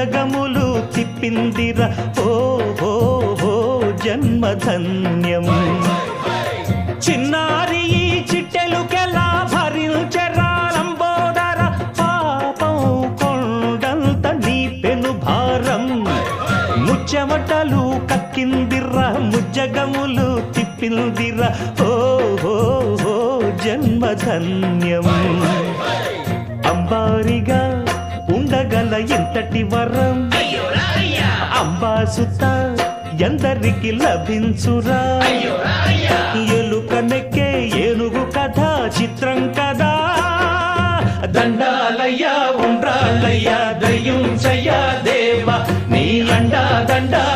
ముజ్జగములు తిప్పిందిరా ఓ హో హో జన్మధన్యం చిన్నారి ఈ చిట్టెలుకెలా భరించెరా లంబోదర పాపం కొండంత నీ పెను భారం ముచ్చెమటలు కక్కిందిరా ముజ్జగములు తిప్పిందిరా ఓ హో హో జన్మధన్యం అంబారిగా ఉండగల ఎంతటి వరం అంబాసుత ఎందరికి లభించురా ఎలుక నెక్కే ఏనుగు కథ చిత్రం కదా దండాలయ్యా ఉండ్రాళ్ళయ్యా దయ్యుంచయ్యా దేవ నీ అండా దండ